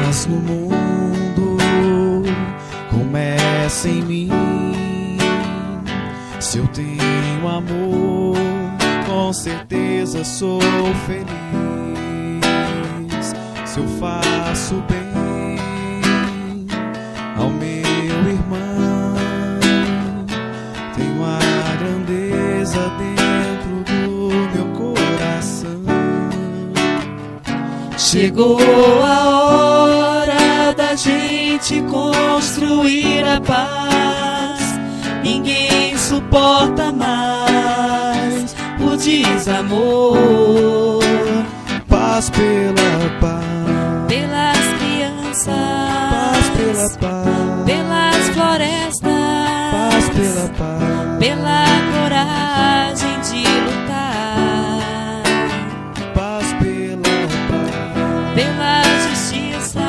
paz no mundo começa em mim. Se eu tenho amor, com certeza sou feliz. Se eu faço bem ao meu irmão, tenho a grandeza dentro do meu coração. Chegou a hora da gente construir a paz. Ninguém suporta mais o desamor. Paz pela paz, pelas crianças, paz pela paz, pelas florestas, paz pela paz, pela coragem de lutar, paz pela paz, pela justiça,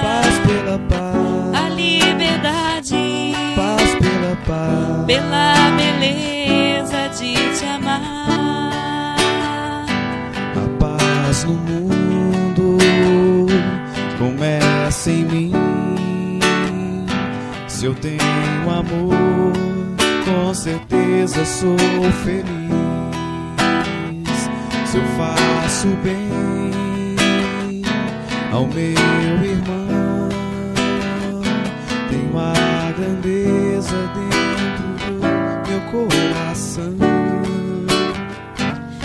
paz pela paz, a liberdade, paz pela paz, pela beleza de te amar. A paz no mundo começa em mim. Se eu tenho amor, com certeza sou feliz. Se eu faço bem ao meu irmão, tenho a grandeza dentro do meu coração.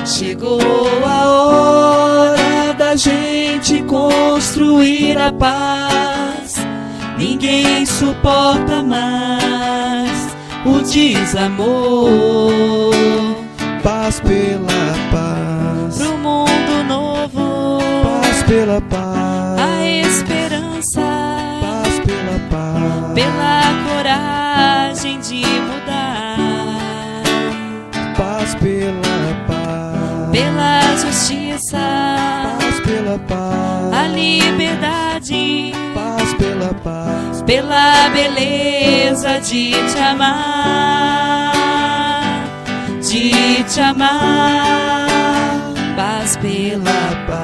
Chegou a hora da gente construir a paz. Ninguém suporta mais o desamor. Paz pela paz, Pro mundo novo, paz pela paz, a esperança, paz pela paz, pela coragem de mudar, paz pela paz, pela justiça, paz pela paz, a liberdade, paz pela paz, pela beleza de te amar, de te amar, paz pela paz.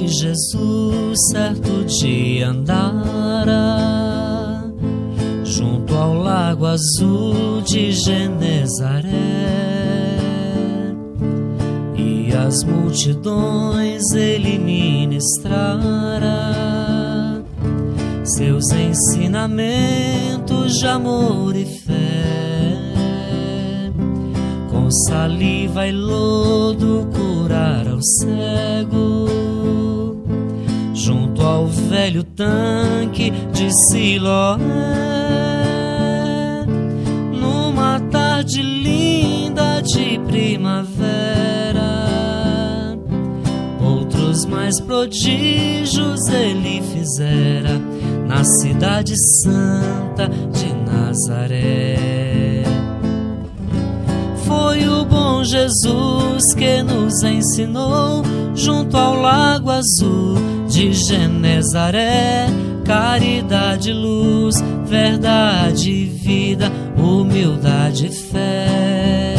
Jesus certo dia andara junto ao lago azul de Genezaré, e as multidões ele ministrara seus ensinamentos de amor e fé. Com saliva e lodo curara o cego junto ao velho tanque de Siloé. Numa tarde linda de primavera, outros mais prodígios ele fizera na cidade santa de Nazaré. Foi o bom Jesus que nos ensinou junto ao lago azul de Genezaré, caridade, luz, verdade, vida, humildade e fé.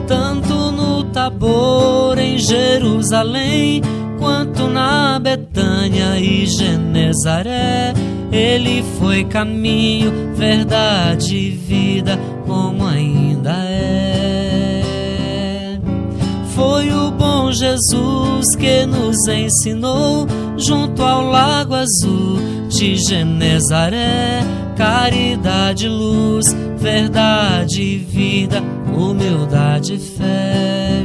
Tanto no Tabor em Jerusalém, quanto na Betânia e Genezaré, ele foi caminho, verdade e vida, como ainda é. Foi o bom Jesus que nos ensinou junto ao lago azul de Genezaré, caridade, luz, verdade, vida, humildade e fé.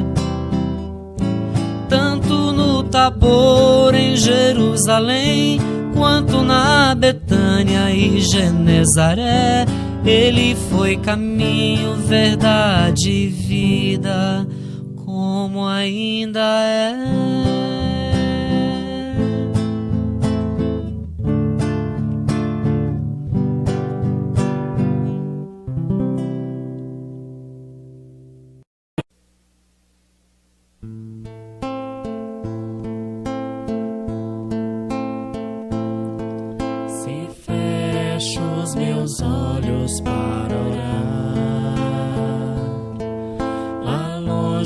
Tanto no Tabor em Jerusalém, quanto na Betânia e Genezaré, ele foi caminho, verdade e vida, como ainda é.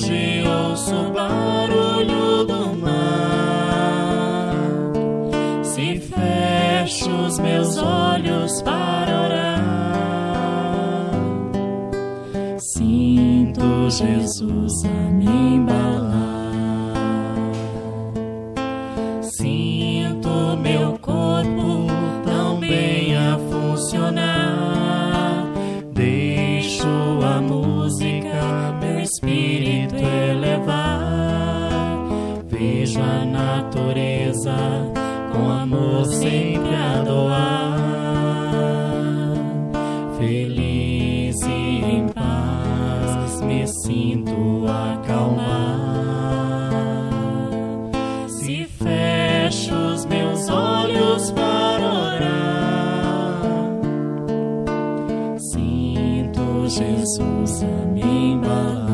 longe ouço o barulho do mar. Se fecho os meus olhos para orar, sinto Jesus a me embalar. Sinto meu corpo tão bem a funcionar. Deixo a música meu espírito elevar. Vejo a natureza com amor sempre a doar. Feliz e em paz me sinto acalmar. Se fecho os meus olhos para orar, sinto Jesus a me embalar.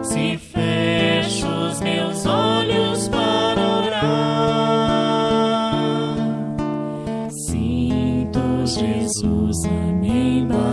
Se fecho os meus olhos para orar, sinto Jesus a me embalar.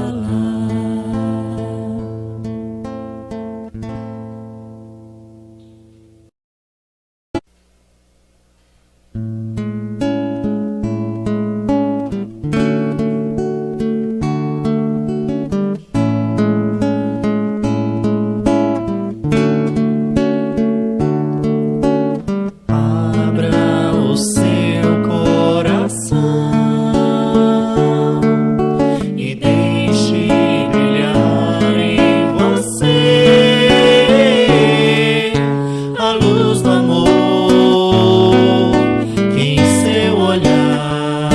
Abra o seu coração e deixe brilhar em você a luz do amor, que em seu olhar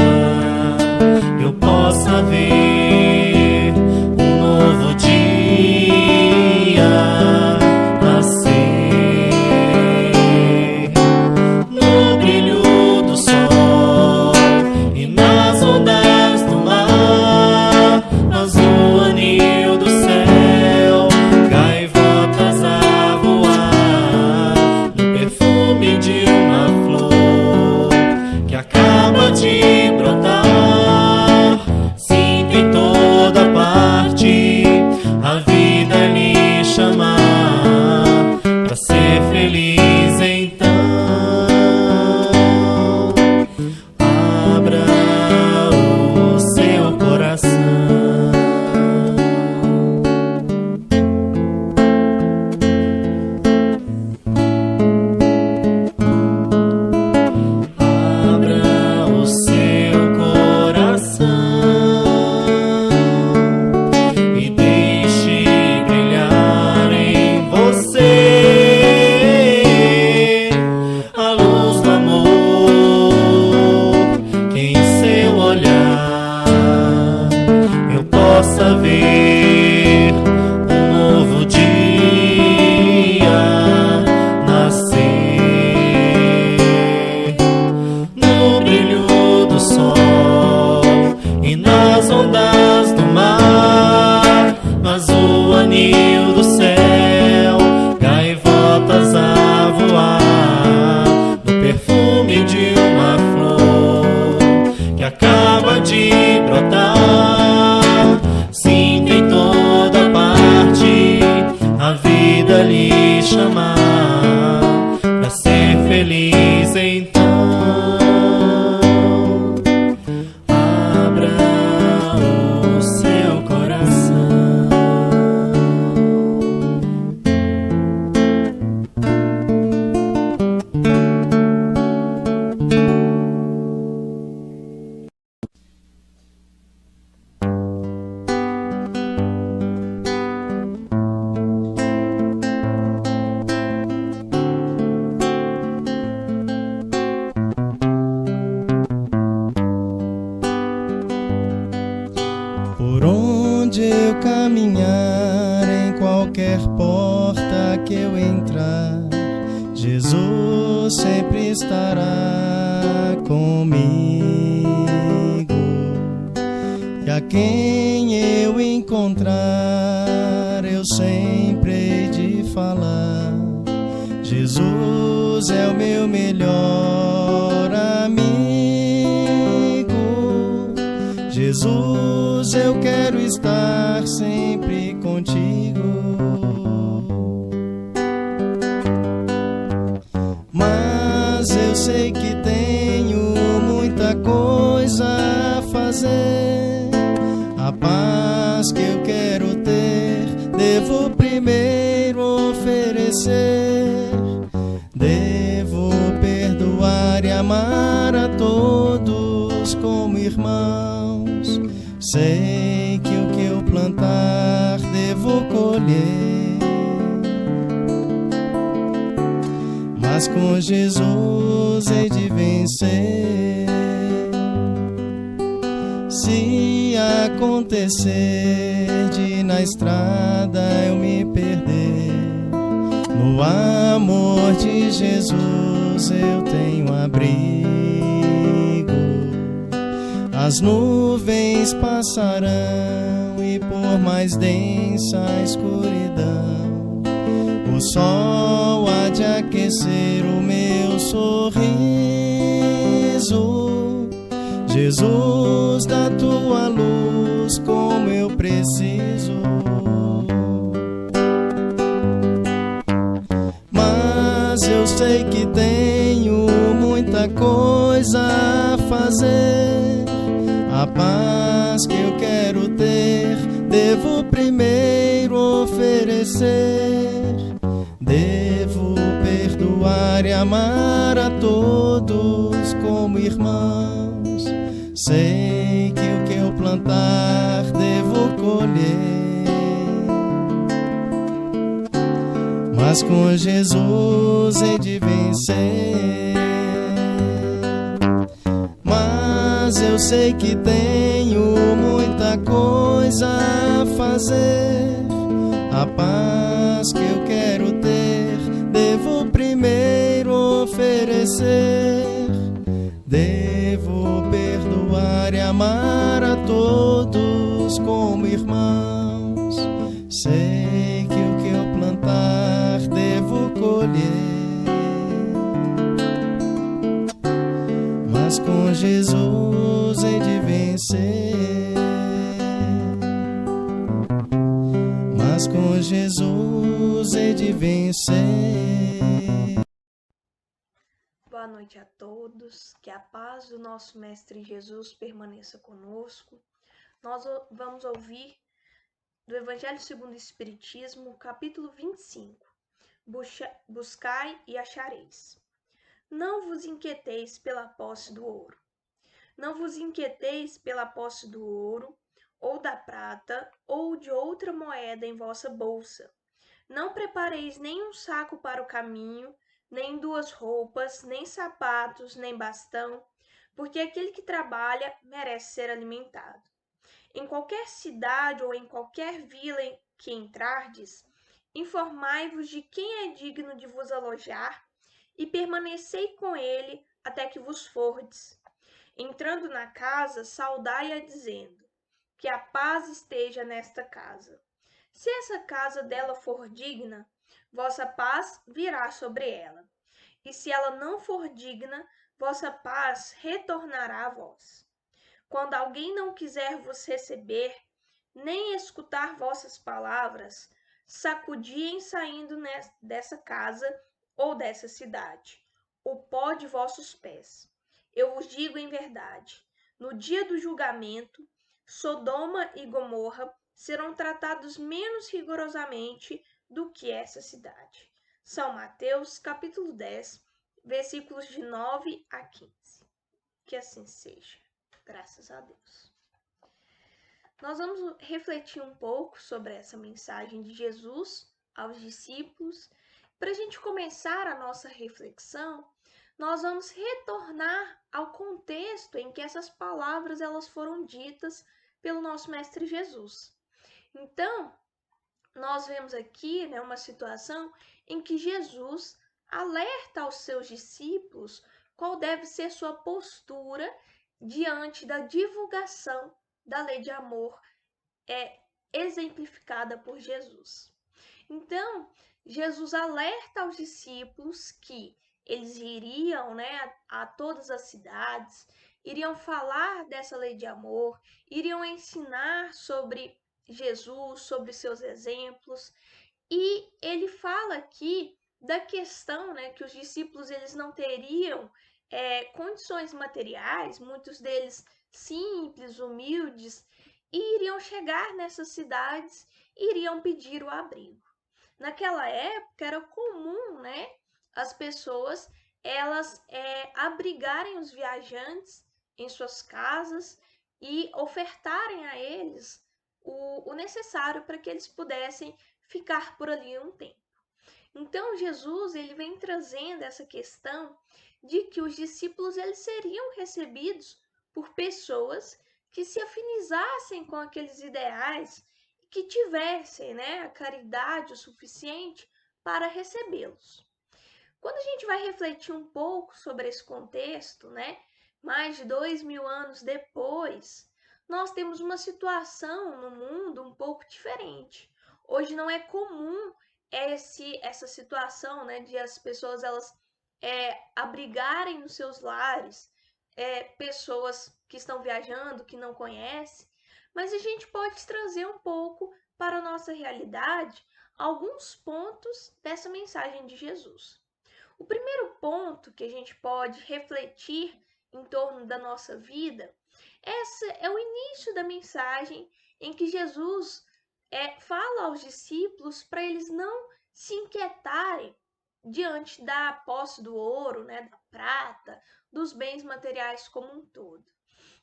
eu possa ver um novo dia nascer. No brilho do sol e nas ondas do mar, azul anil do céu, gaivotas a voar, no perfume de uma flor que acaba de brotar. Sinta em toda parte a vida lhe chamar pra ser feliz então. Abra o seu coração. Abra o seu coração e deixe brilhar em você a luz do amor, que em seu olhar eu possa ver um novo dia nascer. No brilho do sol e nas ondas do mar, no azul anil do céu, gaivotas a voar, no perfume de uma flor que acaba de brotar. Sinta em toda parte a vida lhe chamar pra ser feliz então. Abra o seu coração. Por onde eu caminhar, em qualquer porta que eu entrar, Jesus sempre estará comigo. E a quem eu encontrar, eu sempre hei de falar: Jesus é o meu melhor amigo. Jesus, eu quero estar sempre contigo. fazer. A paz que eu quero ter, devo primeiro oferecer. Devo perdoar e amar a todos como irmãos. Sei que o que eu plantar devo colher, mas com Jesus hei de vencer. Se acontecer de na estrada eu me perder, no amor de Jesus eu tenho abrigo. As nuvens passarão e por mais densa a escuridão, o sol há de aquecer o meu sorriso. Jesus, da tua luz como eu preciso. Mas eu sei que tenho muita coisa a fazer. A paz que eu quero ter, devo primeiro oferecer. Devo perdoar e amar a todos como irmãos. Sei que o que eu plantar devo colher, mas com Jesus hei de vencer. Mas eu sei que tenho muita coisa a fazer. A paz que eu quero ter, devo primeiro oferecer. Devo perdoar e amar a todos como irmãos. Sei que o que eu plantar devo colher, mas com Jesus hei de vencer. Mas com Jesus hei de vencer. Boa noite a todos, que a paz do nosso Mestre Jesus permaneça conosco. Nós vamos ouvir do Evangelho segundo o Espiritismo, capítulo 25. Buscai e achareis. Não vos inquieteis pela posse do ouro. Não vos inquieteis pela posse do ouro, ou da prata, ou de outra moeda em vossa bolsa. Não prepareis nem um saco para o caminho, nem 2 roupas, nem sapatos, nem bastão, porque aquele que trabalha merece ser alimentado. Em qualquer cidade ou em qualquer vila em que entrardes, informai-vos de quem é digno de vos alojar e permanecei com ele até que vos fordes. Entrando na casa, saudai-a dizendo: que a paz esteja nesta casa. Se essa casa dela for digna, vossa paz virá sobre ela. E se ela não for digna, vossa paz retornará a vós. Quando alguém não quiser vos receber, nem escutar vossas palavras, sacudiem saindo dessa casa ou dessa cidade o pó de vossos pés. Eu vos digo em verdade, no dia do julgamento, Sodoma e Gomorra serão tratados menos rigorosamente do que essa cidade. São Mateus, capítulo 10, versículos de 9 a 15. Que assim seja. Graças a Deus. Nós vamos refletir um pouco sobre essa mensagem de Jesus aos discípulos. Para a gente começar a nossa reflexão, nós vamos retornar ao contexto em que essas palavras elas foram ditas pelo nosso Mestre Jesus. Então, nós vemos aqui, uma situação em que Jesus alerta aos seus discípulos qual deve ser sua postura diante da divulgação da lei de amor exemplificada por Jesus. Então, Jesus alerta aos discípulos que eles iriam a todas as cidades, iriam falar dessa lei de amor, iriam ensinar sobre Jesus, sobre seus exemplos, e ele fala aqui da questão que os discípulos eles não teriam condições materiais, muitos deles simples, humildes, e iriam chegar nessas cidades e iriam pedir o abrigo. Naquela época era comum, né, as pessoas elas abrigarem os viajantes em suas casas e ofertarem a eles o necessário para que eles pudessem ficar por ali um tempo. Então Jesus ele vem trazendo essa questão de que os discípulos eles seriam recebidos por pessoas que se afinizassem com aqueles ideais, que tivessem, né, a caridade o suficiente para recebê-los. Quando a gente vai refletir um pouco sobre esse contexto, né, mais de 2000 anos depois, nós temos uma situação no mundo um pouco diferente. Hoje não é comum essa situação, né, de as pessoas elas abrigarem nos seus lares pessoas que estão viajando, que não conhecem, mas a gente pode trazer um pouco para a nossa realidade alguns pontos dessa mensagem de Jesus. O primeiro ponto que a gente pode refletir em torno da nossa vida, esse é o início da mensagem em que Jesus fala aos discípulos para eles não se inquietarem diante da posse do ouro, né, da prata, dos bens materiais como um todo.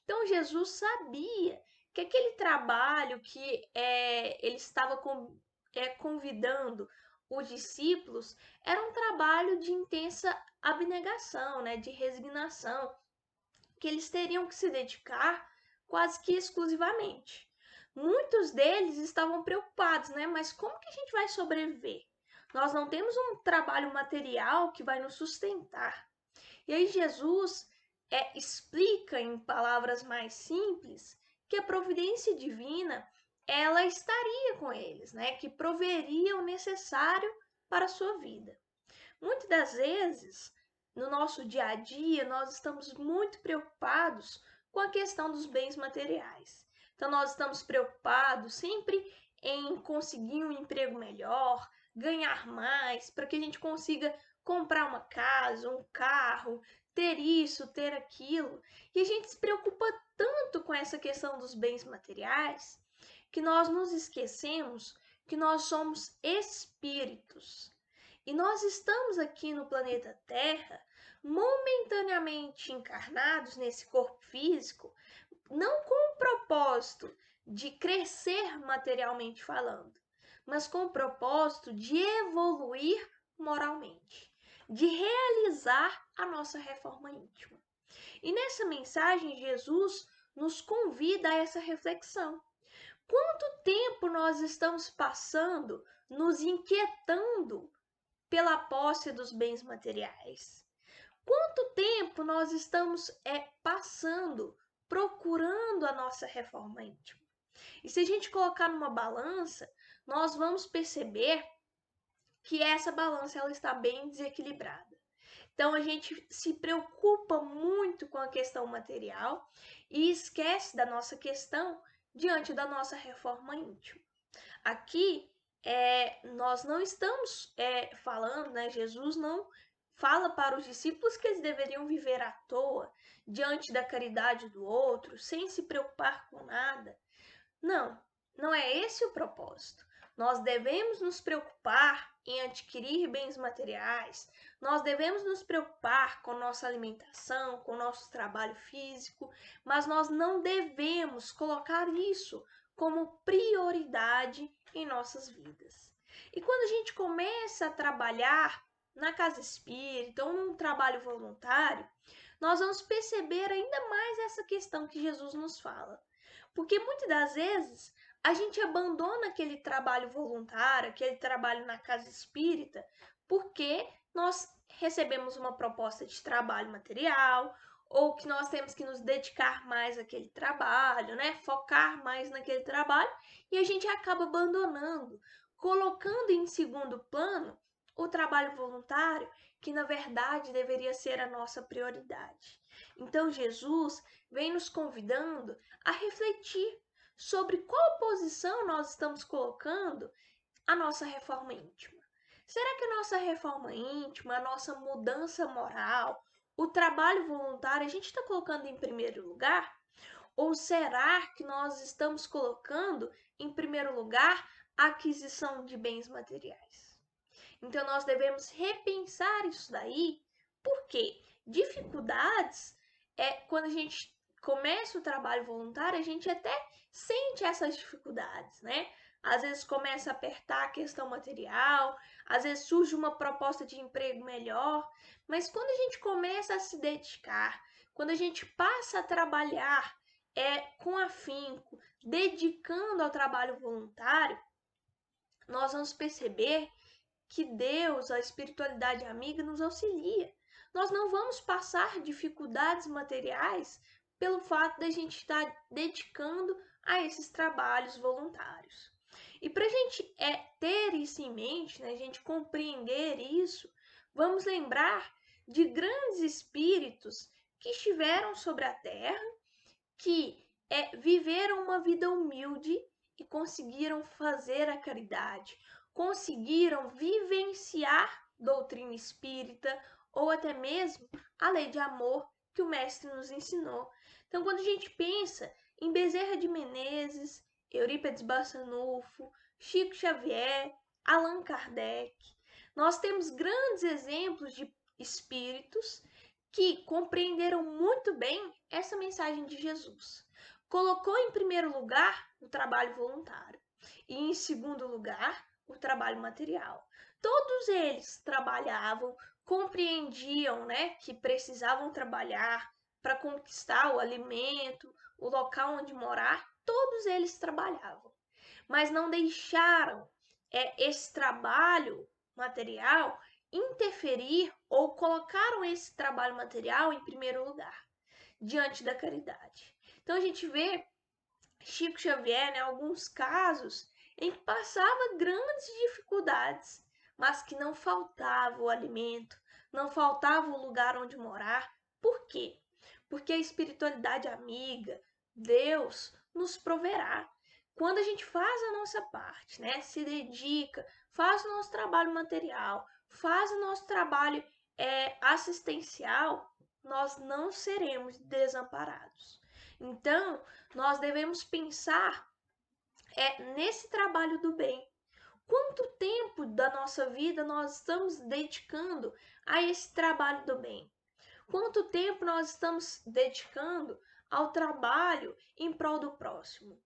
Então Jesus sabia que aquele trabalho que ele estava convidando os discípulos era um trabalho de intensa abnegação, né, de resignação, que eles teriam que se dedicar quase que exclusivamente. Muitos deles estavam preocupados, né? Mas como que a gente vai sobreviver? Nós não temos um trabalho material que vai nos sustentar. E aí Jesus explica em palavras mais simples que a providência divina ela estaria com eles, né? Que proveria o necessário para a sua vida. Muitas das vezes, no nosso dia a dia, nós estamos muito preocupados com a questão dos bens materiais. Então, nós estamos preocupados sempre em conseguir um emprego melhor, ganhar mais, para que a gente consiga comprar uma casa, um carro, ter isso, ter aquilo. E a gente se preocupa tanto com essa questão dos bens materiais que nós nos esquecemos que nós somos espíritos. E nós estamos aqui no planeta Terra, momentaneamente encarnados nesse corpo físico, não com o propósito de crescer materialmente falando, mas com o propósito de evoluir moralmente, de realizar a nossa reforma íntima. E nessa mensagem, Jesus nos convida a essa reflexão. Quanto tempo nós estamos passando nos inquietando pela posse dos bens materiais? Quanto tempo nós estamos passando procurando a nossa reforma íntima? E se a gente colocar numa balança, nós vamos perceber que essa balança ela está bem desequilibrada. Então a gente se preocupa muito com a questão material e esquece da nossa questão diante da nossa reforma íntima. Aqui nós não estamos falando, né? Jesus não fala para os discípulos que eles deveriam viver à toa, diante da caridade do outro, sem se preocupar com nada. Não, não é esse o propósito. Nós devemos nos preocupar em adquirir bens materiais, nós devemos nos preocupar com nossa alimentação, com nosso trabalho físico, mas nós não devemos colocar isso como prioridade em nossas vidas. E quando a gente começa a trabalhar na casa espírita ou num trabalho voluntário, nós vamos perceber ainda mais essa questão que Jesus nos fala. Porque muitas das vezes a gente abandona aquele trabalho voluntário, aquele trabalho na casa espírita, porque nós recebemos uma proposta de trabalho material, ou que nós temos que nos dedicar mais àquele trabalho, né? Focar mais naquele trabalho, e a gente acaba abandonando, colocando em segundo plano o trabalho voluntário, que na verdade deveria ser a nossa prioridade. Então Jesus vem nos convidando a refletir sobre qual posição nós estamos colocando a nossa reforma íntima. Será que a nossa reforma íntima, a nossa mudança moral, o trabalho voluntário, a gente está colocando em primeiro lugar? Ou será que nós estamos colocando em primeiro lugar a aquisição de bens materiais? Então nós devemos repensar isso daí, porque dificuldades quando a gente começa o trabalho voluntário, a gente até sente essas dificuldades, né? Às vezes começa a apertar a questão material, às vezes surge uma proposta de emprego melhor, mas quando a gente começa a se dedicar, quando a gente passa a trabalhar com afinco, dedicando ao trabalho voluntário, nós vamos perceber que Deus, a espiritualidade amiga, nos auxilia. Nós não vamos passar dificuldades materiais pelo fato de a gente estar dedicando a esses trabalhos voluntários. E para a gente ter isso em mente, né, a gente compreender isso, vamos lembrar de grandes espíritos que estiveram sobre a terra, que viveram uma vida humilde e conseguiram fazer a caridade, conseguiram vivenciar doutrina espírita ou até mesmo a lei de amor que o mestre nos ensinou. Então, quando a gente pensa em Bezerra de Menezes, Eurípides Barçanufo, Chico Xavier, Allan Kardec, nós temos grandes exemplos de espíritos que compreenderam muito bem essa mensagem de Jesus. Colocou em primeiro lugar o trabalho voluntário e em segundo lugar o trabalho material. Todos eles trabalhavam, compreendiam, né, que precisavam trabalhar para conquistar o alimento, o local onde morar. Todos eles trabalhavam, mas não deixaram esse trabalho material interferir ou colocaram esse trabalho material em primeiro lugar, diante da caridade. Então a gente vê Chico Xavier, né, alguns casos em que passava grandes dificuldades, mas que não faltava o alimento, não faltava o lugar onde morar. Por quê? Porque a espiritualidade amiga, Deus, nos proverá. Quando a gente faz a nossa parte, né, se dedica, faz o nosso trabalho material, faz o nosso trabalho assistencial, nós não seremos desamparados. Então, nós devemos pensar nesse trabalho do bem. Quanto tempo da nossa vida nós estamos dedicando a esse trabalho do bem? Quanto tempo nós estamos dedicando ao trabalho em prol do próximo?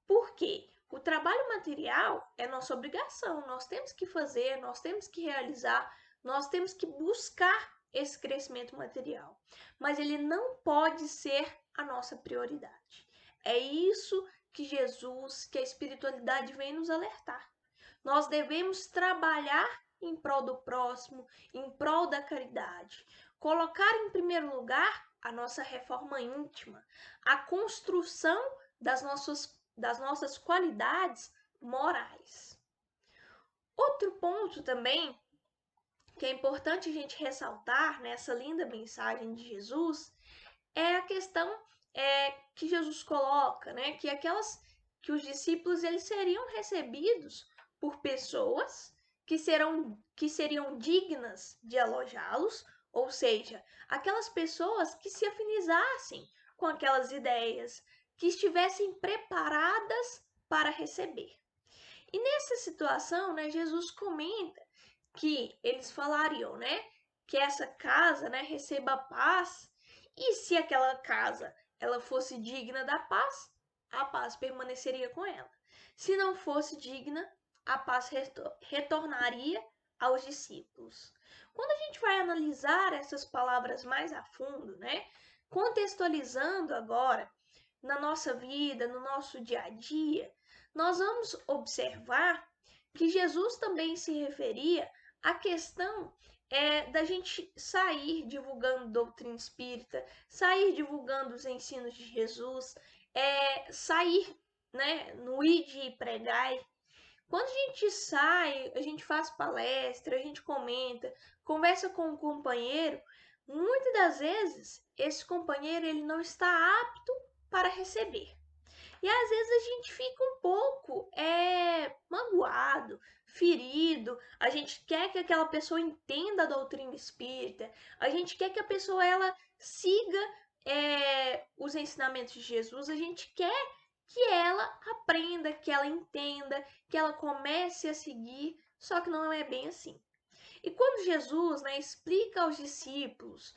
Por quê? O trabalho material é nossa obrigação, nós temos que fazer, nós temos que realizar, nós temos que buscar esse crescimento material. Mas ele não pode ser a nossa prioridade. É isso que Jesus, que a espiritualidade vem nos alertar. Nós devemos trabalhar em prol do próximo, em prol da caridade. Colocar em primeiro lugar a nossa reforma íntima, a construção das nossas qualidades morais. Outro ponto também que é importante a gente ressaltar nessa linda mensagem de Jesus é a questão que Jesus coloca, né, que os discípulos eles seriam recebidos por pessoas que seriam dignas de alojá-los, ou seja, aquelas pessoas que se afinizassem com aquelas ideias, que estivessem preparadas para receber. E nessa situação, né, Jesus comenta que eles falariam, né, que essa casa, né, receba paz, e se aquela casa ela fosse digna da paz, a paz permaneceria com ela. Se não fosse digna, a paz retornaria aos discípulos. Quando a gente vai analisar essas palavras mais a fundo, né, contextualizando agora na nossa vida, no nosso dia a dia, nós vamos observar que Jesus também se referia à questão da gente sair divulgando doutrina espírita, sair divulgando os ensinos de Jesus, sair, né, no ide e pregai. Quando a gente sai, a gente faz palestra, a gente comenta, conversa com um companheiro, muitas das vezes esse companheiro ele não está apto para receber. E às vezes a gente fica um pouco magoado, ferido, a gente quer que aquela pessoa entenda a doutrina espírita, a gente quer que a pessoa ela siga os ensinamentos de Jesus, a gente quer que ela aprenda, que ela entenda, que ela comece a seguir, só que não é bem assim. E quando Jesus, né, explica aos discípulos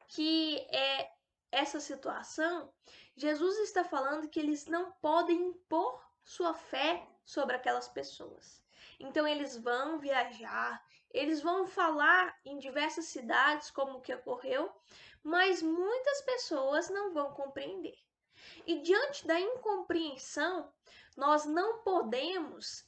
que essa situação, Jesus está falando que eles não podem impor sua fé sobre aquelas pessoas. Então eles vão viajar, eles vão falar em diversas cidades como o que ocorreu, mas muitas pessoas não vão compreender. E diante da incompreensão, nós não podemos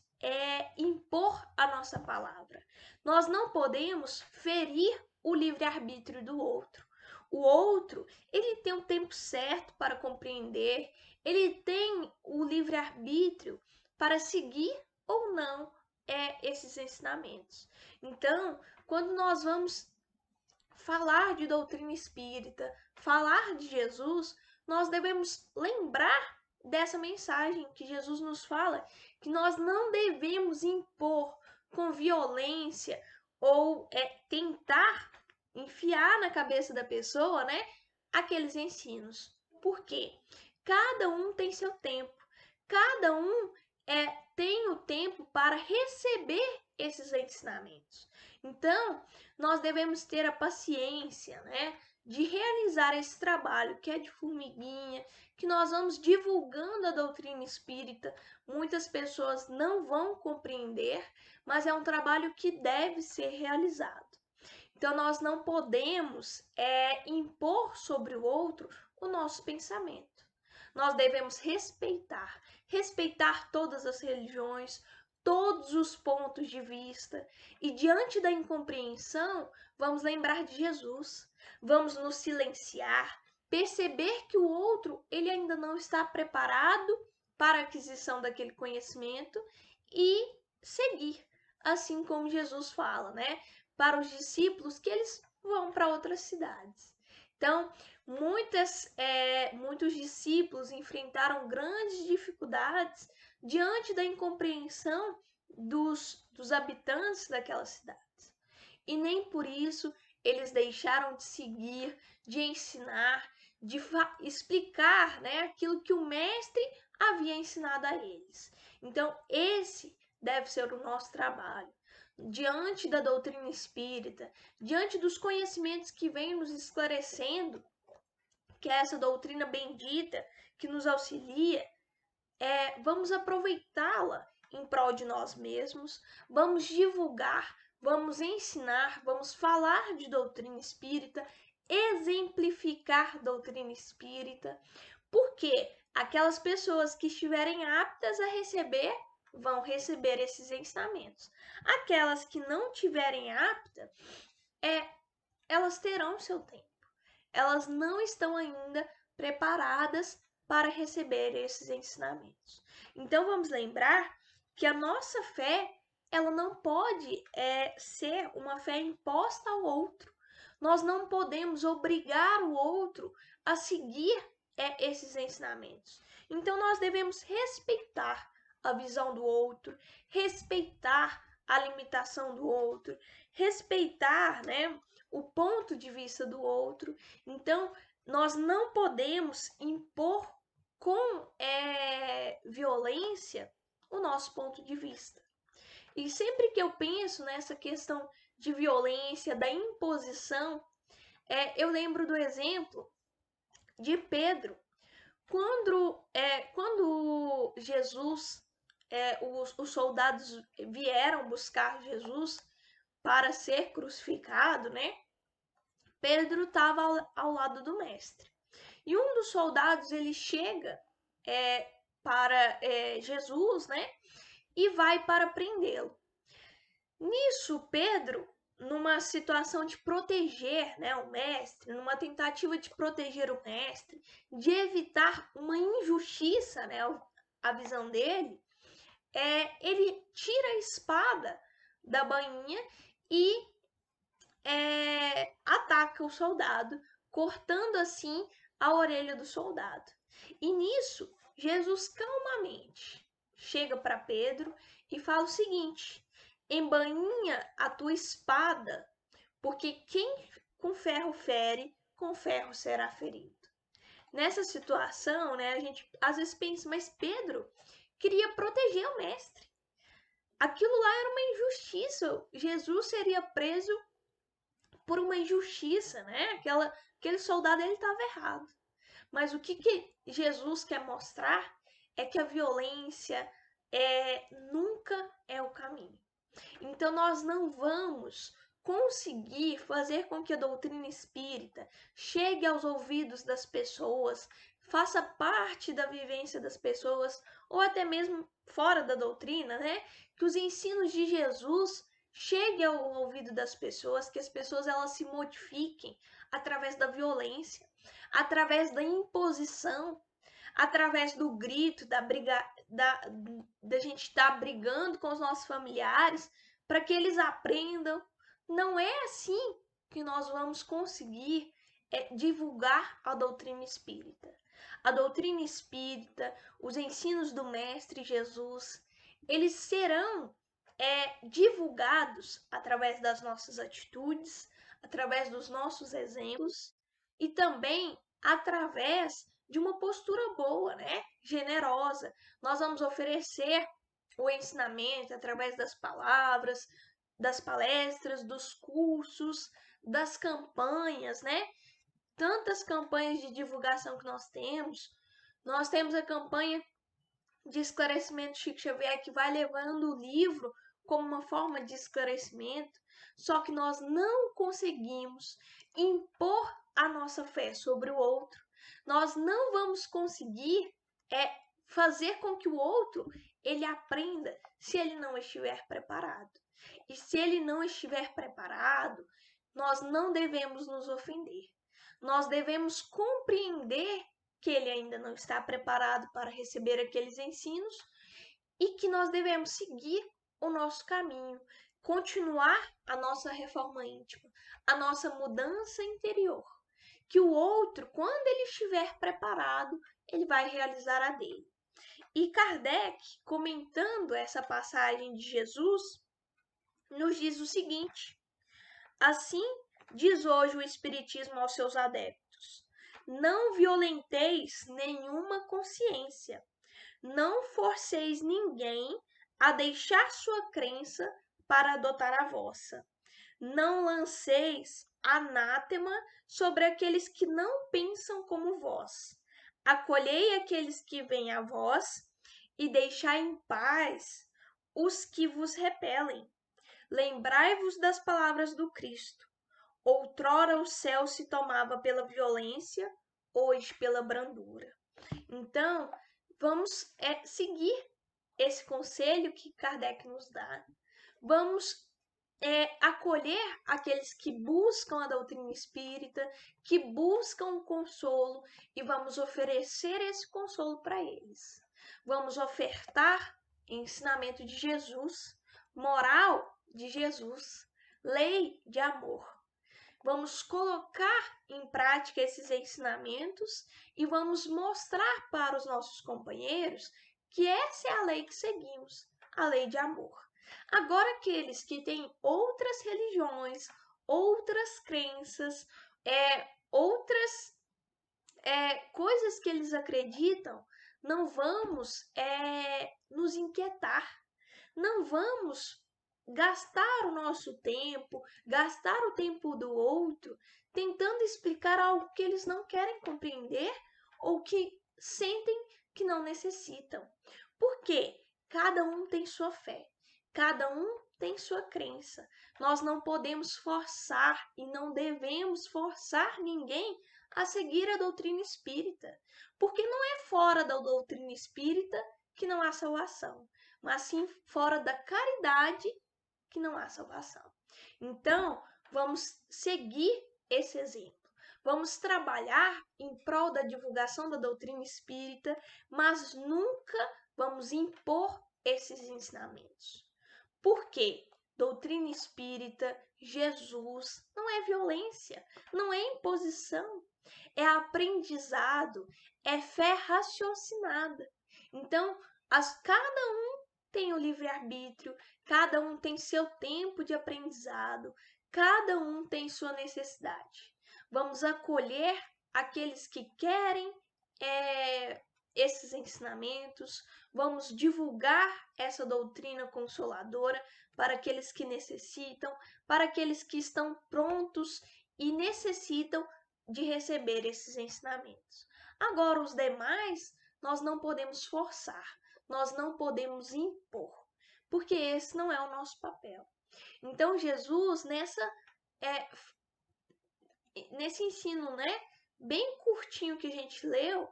impor a nossa palavra. Nós não podemos ferir o livre-arbítrio do outro. O outro, ele tem um tempo certo para compreender, ele tem o livre-arbítrio para seguir ou não esses ensinamentos. Então, quando nós vamos falar de doutrina espírita, falar de Jesus, nós devemos lembrar dessa mensagem que Jesus nos fala, que nós não devemos impor com violência ou tentar enfiar na cabeça da pessoa, né, aqueles ensinos. Por quê? Cada um tem seu tempo, cada um tem o tempo para receber esses ensinamentos. Então, nós devemos ter a paciência, né, de realizar esse trabalho que é de formiguinha, que nós vamos divulgando a doutrina espírita. Muitas pessoas não vão compreender, mas é um trabalho que deve ser realizado. Então, nós não podemos impor sobre o outro o nosso pensamento. Nós devemos respeitar todas as religiões, todos os pontos de vista, e diante da incompreensão, vamos lembrar de Jesus, vamos nos silenciar, perceber que o outro ele ainda não está preparado para a aquisição daquele conhecimento e seguir, assim como Jesus fala, né, para os discípulos que eles vão para outras cidades. Então, muitos discípulos enfrentaram grandes dificuldades diante da incompreensão dos habitantes daquelas cidades. E nem por isso eles deixaram de seguir, de ensinar, de explicar, né, aquilo que o mestre havia ensinado a eles. Então, esse deve ser o nosso trabalho. Diante da doutrina espírita, diante dos conhecimentos que vem nos esclarecendo, que é essa doutrina bendita que nos auxilia, vamos aproveitá-la em prol de nós mesmos, vamos divulgar, vamos ensinar, vamos falar de doutrina espírita, exemplificar doutrina espírita, porque aquelas pessoas que estiverem aptas a receber, vão receber esses ensinamentos. Aquelas que não tiverem aptas, elas terão seu tempo. Elas não estão ainda preparadas para receber esses ensinamentos. Então vamos lembrar que a nossa fé, ela não pode ser uma fé imposta ao outro. Nós não podemos obrigar o outro a seguir esses ensinamentos. Então nós devemos respeitar a visão do outro, respeitar a limitação do outro, respeitar, né, o ponto de vista do outro. Então, nós não podemos impor com violência o nosso ponto de vista. E sempre que eu penso nessa questão de violência, da imposição, eu lembro do exemplo de Pedro. Quando Jesus, os soldados vieram buscar Jesus para ser crucificado, né? Pedro estava ao lado do mestre. E um dos soldados, ele chega para Jesus, né? E vai para prendê-lo. Nisso, Pedro, numa situação de proteger, né, o mestre, numa tentativa de proteger o mestre, de evitar uma injustiça, né, a visão dele, ele tira a espada da bainha e ataca o soldado, cortando assim a orelha do soldado. E nisso, Jesus calmamente chega para Pedro e fala o seguinte: embainha a tua espada, porque quem com ferro fere, com ferro será ferido. nessa situação, né, a gente às vezes pensa, mas Pedro queria proteger o mestre. Aquilo lá era uma injustiça. Jesus seria preso por uma injustiça, né? Aquele soldado ele estava errado. Mas o que Jesus quer mostrar é que a violência nunca é o caminho. Então nós não vamos conseguir fazer com que a doutrina espírita chegue aos ouvidos das pessoas, faça parte da vivência das pessoas, ou até mesmo fora da doutrina, né? Que os ensinos de Jesus cheguem ao ouvido das pessoas, que as pessoas elas se modifiquem através da violência, através da imposição, através do grito, da gente estar brigando com os nossos familiares, para que eles aprendam. Não é assim que nós vamos conseguir divulgar a doutrina espírita. A doutrina espírita, os ensinos do Mestre Jesus, eles serão divulgados através das nossas atitudes, através dos nossos exemplos e também através de uma postura boa, né? Generosa. Nós vamos oferecer o ensinamento através das palavras, das palestras, dos cursos, das campanhas, né? Tantas campanhas de divulgação que nós temos. Nós temos a campanha de esclarecimento Chico Xavier, que vai levando o livro como uma forma de esclarecimento, só que nós não conseguimos impor a nossa fé sobre o outro. Nós não vamos conseguir fazer com que o outro ele aprenda se ele não estiver preparado. E se ele não estiver preparado, nós não devemos nos ofender. Nós devemos compreender que ele ainda não está preparado para receber aqueles ensinos e que nós devemos seguir o nosso caminho, continuar a nossa reforma íntima, a nossa mudança interior. Que o outro, quando ele estiver preparado, ele vai realizar a dele. E Kardec, comentando essa passagem de Jesus, nos diz o seguinte: assim diz hoje o Espiritismo aos seus adeptos: não violenteis nenhuma consciência, não forceis ninguém a deixar sua crença para adotar a vossa. Não lanceis anátema sobre aqueles que não pensam como vós. Acolhei aqueles que vêm a vós e deixai em paz os que vos repelem. Lembrai-vos das palavras do Cristo. Outrora o céu se tomava pela violência, hoje pela brandura. Então, vamos seguir esse conselho que Kardec nos dá. Vamos acolher aqueles que buscam a doutrina espírita, que buscam um consolo, e vamos oferecer esse consolo para eles. Vamos ofertar ensinamento de Jesus, moral de Jesus, lei de amor. Vamos colocar em prática esses ensinamentos e vamos mostrar para os nossos companheiros que essa é a lei que seguimos, a lei de amor. Agora, aqueles que têm outras religiões, outras crenças, outras coisas que eles acreditam, não vamos nos inquietar, não vamos gastar o nosso tempo, gastar o tempo do outro, tentando explicar algo que eles não querem compreender ou que sentem que não necessitam. Porque cada um tem sua fé, cada um tem sua crença. Nós não podemos forçar e não devemos forçar ninguém a seguir a doutrina espírita, porque não é fora da doutrina espírita que não há salvação, mas sim fora da caridade que não há salvação. Então, vamos seguir esse exemplo. Vamos trabalhar em prol da divulgação da doutrina espírita, mas nunca vamos impor esses ensinamentos. Por quê? Doutrina espírita, Jesus, não é violência, não é imposição, é aprendizado, é fé raciocinada. Então, cada um tem o livre-arbítrio, cada um tem seu tempo de aprendizado, cada um tem sua necessidade. Vamos acolher aqueles que querem esses ensinamentos, vamos divulgar essa doutrina consoladora para aqueles que necessitam, para aqueles que estão prontos e necessitam de receber esses ensinamentos. Agora, os demais, nós não podemos forçar, nós não podemos impor, porque esse não é o nosso papel. Então, Jesus, nesse ensino, bem curtinho que a gente leu,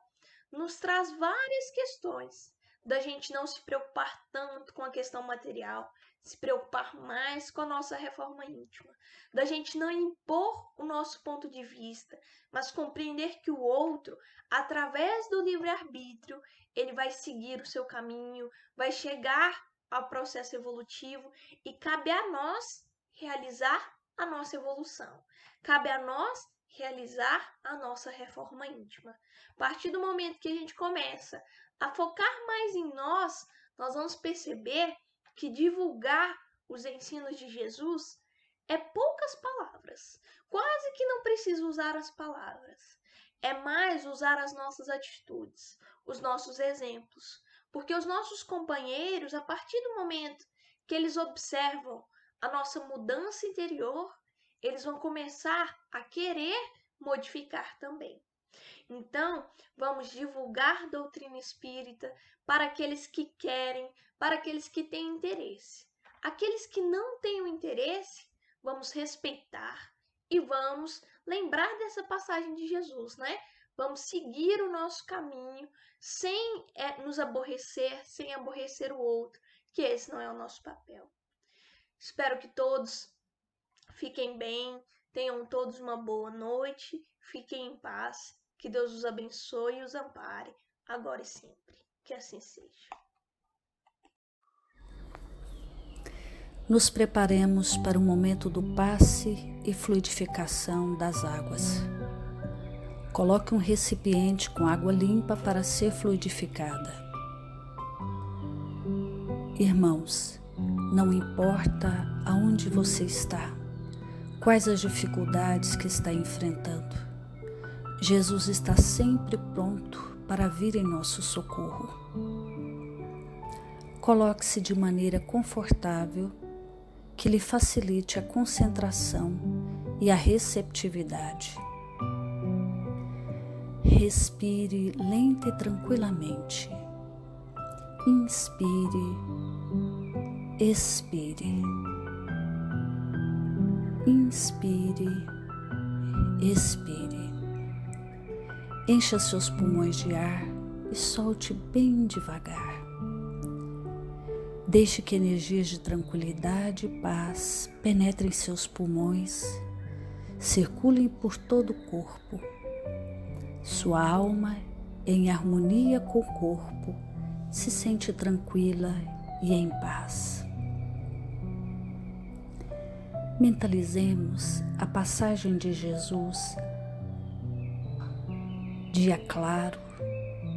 nos traz várias questões da gente não se preocupar tanto com a questão material, se preocupar mais com a nossa reforma íntima, da gente não impor o nosso ponto de vista, mas compreender que o outro, através do livre-arbítrio, ele vai seguir o seu caminho, vai chegar ao processo evolutivo e cabe a nós realizar a nossa evolução. Cabe a nós realizar a nossa reforma íntima. A partir do momento que a gente começa a focar mais em nós, nós vamos perceber que divulgar os ensinos de Jesus é poucas palavras. Quase que não precisa usar as palavras. É mais usar as nossas atitudes, os nossos exemplos. Porque os nossos companheiros, a partir do momento que eles observam a nossa mudança interior, eles vão começar a querer modificar também. Então, vamos divulgar doutrina espírita para aqueles que querem, para aqueles que têm interesse. Aqueles que não têm o interesse, vamos respeitar e vamos lembrar dessa passagem de Jesus, Vamos seguir o nosso caminho sem nos aborrecer, sem aborrecer o outro, que esse não é o nosso papel. Espero que todos fiquem bem, tenham todos uma boa noite, fiquem em paz, que Deus os abençoe e os ampare, agora e sempre. Que assim seja. Nos preparemos para o momento do passe e fluidificação das águas. Coloque um recipiente com água limpa para ser fluidificada. Irmãos, não importa aonde você está, quais as dificuldades que está enfrentando, Jesus está sempre pronto para vir em nosso socorro. Coloque-se de maneira confortável, que lhe facilite a concentração e a receptividade. Respire lenta e tranquilamente. Inspire, expire. Inspire, expire. Encha seus pulmões de ar e solte bem devagar. Deixe que energias de tranquilidade e paz penetrem seus pulmões, circulem por todo o corpo. Sua alma, em harmonia com o corpo, se sente tranquila e em paz. Mentalizemos a passagem de Jesus. Dia claro,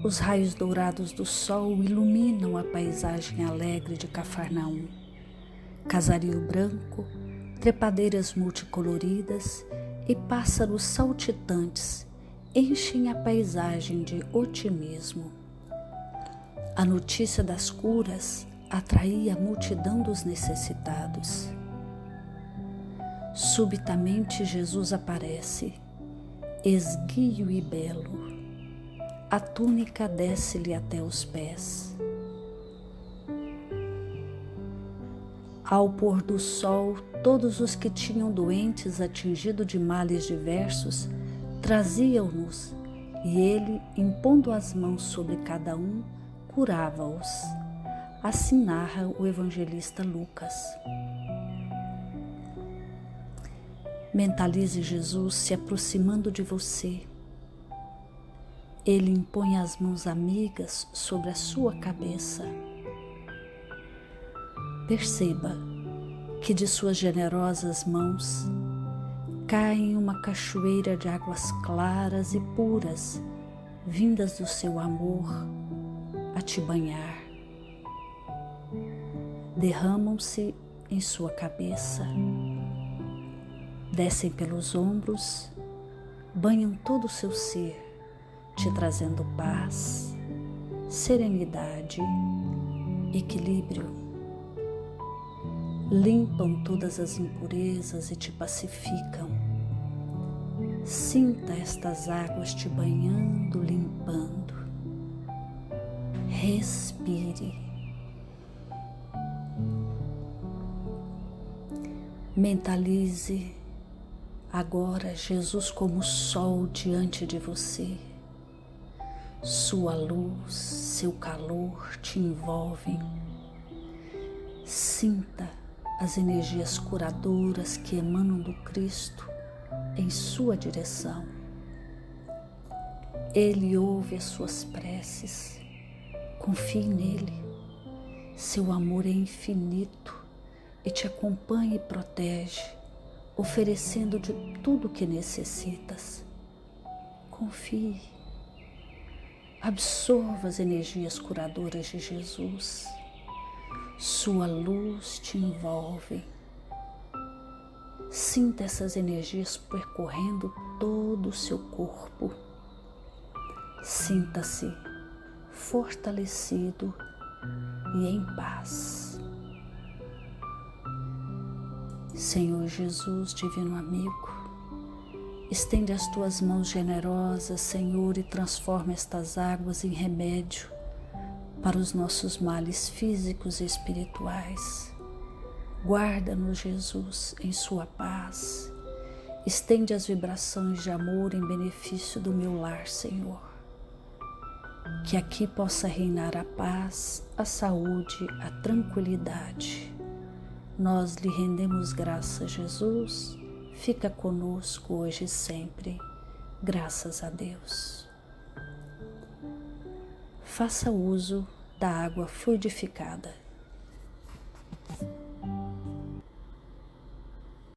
os raios dourados do sol iluminam a paisagem alegre de Cafarnaum. Casario branco, trepadeiras multicoloridas e pássaros saltitantes enchem a paisagem de otimismo. A notícia das curas atraía a multidão dos necessitados. Subitamente Jesus aparece, esguio e belo. A túnica desce-lhe até os pés. Ao pôr do sol, todos os que tinham doentes atingidos de males diversos traziam-nos, e ele, impondo as mãos sobre cada um, curava-os. Assim narra o evangelista Lucas. Mentalize Jesus se aproximando de você. Ele impõe as mãos amigas sobre a sua cabeça. Perceba que de suas generosas mãos cai uma cachoeira de águas claras e puras, vindas do seu amor a te banhar. Derramam-se em sua cabeça, descem pelos ombros, banham todo o seu ser, te trazendo paz, serenidade, equilíbrio. Limpam todas as impurezas e te pacificam. Sinta estas águas te banhando, limpando. Respire. Mentalize agora Jesus como sol diante de você. Sua luz, seu calor te envolvem. Sinta as energias curadoras que emanam do Cristo em sua direção. Ele ouve as suas preces. Confie nele. Seu amor é infinito e te acompanha e protege, oferecendo de tudo o que necessitas. Confie. Absorva as energias curadoras de Jesus. Sua luz te envolve. Sinta essas energias percorrendo todo o seu corpo. Sinta-se fortalecido e em paz. Senhor Jesus, divino amigo, estende as tuas mãos generosas, Senhor, e transforma estas águas em remédio para os nossos males físicos e espirituais. Guarda-nos, Jesus, em sua paz. Estende as vibrações de amor em benefício do meu lar, Senhor. Que aqui possa reinar a paz, a saúde, a tranquilidade. Nós lhe rendemos graças, Jesus. Fica conosco hoje e sempre. Graças a Deus. Faça uso da água fluidificada.